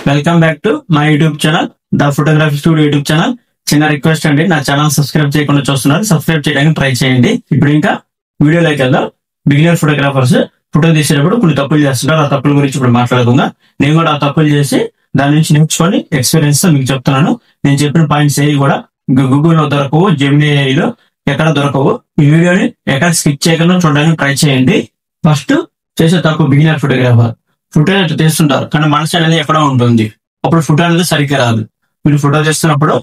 Welcome back to my YouTube channel the photography studio YouTube channel. చిన్న request అండి, నా channel subscribe చేయకుండా చూస్తున్నారు, సబ్స్క్రైబ్ చేయడానికి ట్రై చేయండి. ఇప్పుడు ఇంకా వీడియోలోకి వెళ్దాం. బిగినర్ ఫోటోగ్రాఫర్స్ ఫోటో తీసేటప్పుడు కొన్ని తప్పులు చేస్తుంటారు. ఆ తప్పుల గురించి ఇప్పుడు మాట్లాడుకుందాం. నేను కూడా ఆ తప్పులు చేసి దాని నుంచి నేర్చుకొని ఎక్స్పీరియన్స్ తో మీకు చెప్తున్నాను. నేను చెప్పిన పాయింట్స్ ఏవి కూడా గూగుల్లో దొరకవు, జెమినీలో ఎక్కడ దొరకవు. ఈ వీడియోని ఎక్కడ స్కిప్ చేయకుండా చూడడానికి ట్రై చేయండి. ఫస్ట్ చేసే తప్పు, బిగినర్ ఫోటోగ్రాఫర్ ఫోటో తీస్తుంటారు కానీ మనసు అనేది ఎక్కడో ఉంటుంది. అప్పుడు ఫోటో అనేది సరిగ్గా రాదు. మీరు ఫోటో తీస్తున్నప్పుడు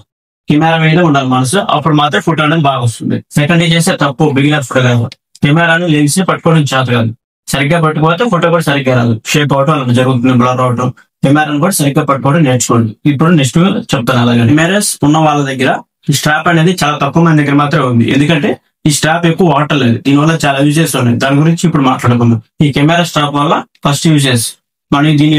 కెమెరా మీద ఉండాలి మనసు, అప్పుడు మాత్రం ఫోటో అనేది బాగా వస్తుంది. సెకండ్ చేసే తప్పు బిగినర్ ఫోటోగ్రాఫర్, కెమెరాను లెన్స్ ని పట్టుకోవడం చేత కాదు. సరిగ్గా పట్టుకోతే ఫోటో కూడా సరిగ్గా రాదు, షేప్ అవటం అలా జరుగుతుంది, బ్లర్ అవటం. కెమెరాను కూడా సరిగ్గా పట్టుకోవడం నేర్చుకోండి. ఇప్పుడు నెక్స్ట్ చెప్తాను. అలాగే కెమెరాస్ ఉన్న వాళ్ళ దగ్గర ఈ స్ట్రాప్ అనేది చాలా తక్కువ మంది దగ్గర మాత్రమే ఉంది. ఎందుకంటే ఈ స్ట్రాప్ ఎక్కువ వాడలేదు, దీనివల్ల చాలా యూజెస్ ఉన్నాయి. దాని గురించి ఇప్పుడు మాట్లాడుకుందాం. ఈ కెమెరా స్ట్రాప్ వల్ల ఫస్ట్ యూజెస్, మనం దీన్ని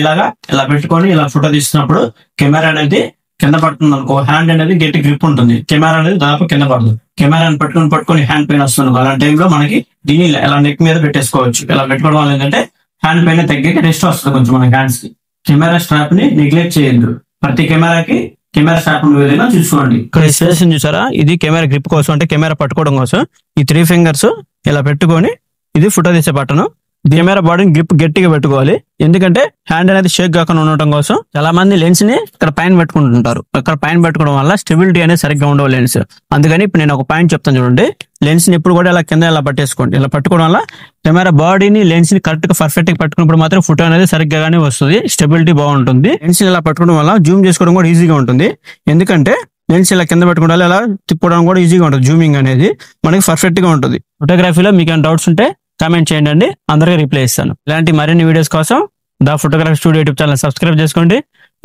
ఇలా పెట్టుకొని ఇలా ఫోటో తీస్తున్నప్పుడు కెమెరా అనేది కింద పడుతుంది అనుకో, హ్యాండ్ అనేది గట్టి గ్రిప్ ఉంటుంది, కెమెరా అనేది దాదాపు కింద పడదు. కెమెరాని పట్టుకొని హ్యాండ్ పెయిన్ వస్తుంది. అలాంటి టైంలో మనకి దీన్ని ఇలా నెక్ మీద పెట్టేసుకోవచ్చు. ఇలా పెట్టుకోవడం వల్ల ఏంటంటే హ్యాండ్ పెయిన్ తగ్గి రెస్ట్ వస్తుంది కొంచెం మన హ్యాండ్స్ కి. కెమెరా స్ట్రాప్ ని నెగ్లెక్ట్ చేయొద్దు. ప్రతి కెమెరాకి కెమెరా స్ట్రాప్ విధంగా చూసుకోండి. ఇక్కడ స్పేస్ చూసారా, ఇది కెమెరా గ్రిప్ కోసం, అంటే కెమెరా పట్టుకోవడం కోసం. ఈ 3 ఫింగర్స్ ఇలా పెట్టుకొని ఇది ఫోటో తీసే బటన్. కెమెరా బాడీని గ్రిప్ గట్టిగా పెట్టుకోవాలి, ఎందుకంటే హ్యాండ్ అనేది షేక్ కాకుండా ఉండటం కోసం. చాలా మంది లెన్స్ ని ఇక్కడ పైన పెట్టుకుంటుంటారు. అక్కడ పైన పెట్టుకోవడం వల్ల స్టెబిలిటీ అనేది సరిగ్గా ఉండవు లెన్స్. అందుకని ఇప్పుడు నేను ఒక పాయింట్ చెప్తాను చూడండి. లెన్స్ ని ఎప్పుడు కూడా ఇలా కింద ఇలా పట్టేసుకోండి. ఇలా పట్టుకోవడం వల్ల కెమెరా బాడీని లెన్స్ ని కరెక్ట్ గా పర్ఫెక్ట్ గా పట్టుకున్నప్పుడు మాత్రం ఫోటో అనేది సరిగ్గానే వస్తుంది, స్టెబిలిటీ బాగుంటుంది. లెన్స్ ఇలా పట్టుకోవడం వల్ల జూమ్ చేసుకోవడం కూడా ఈజీగా ఉంటుంది. ఎందుకంటే లెన్స్ ఇలా కింద పెట్టుకోవడం ఇలా తిప్పుకోవడం కూడా ఈజీగా ఉంటుంది. జూమింగ్ అనేది మనకి పర్ఫెక్ట్ గా ఉంటుంది. ఫోటోగ్రఫీలో మీకు ఏమైనా డౌట్స్ ఉంటే కామెంట్ చేయండి, అందరికీ రిప్లై ఇస్తాను. ఇలాంటి మరిన్ని వీడియోస్ కోసం the photography studio YouTube channel subscribe చేసుకోండి,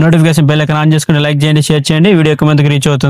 నోటిఫికేషన్ బెల్ ఐకాన్ ఆన్ చేసుకోండి, లైక్ చేయండి, షేర్ చేయండి. వీడియో ఎక్కువ మందికి రీచ్ అవుతుంది.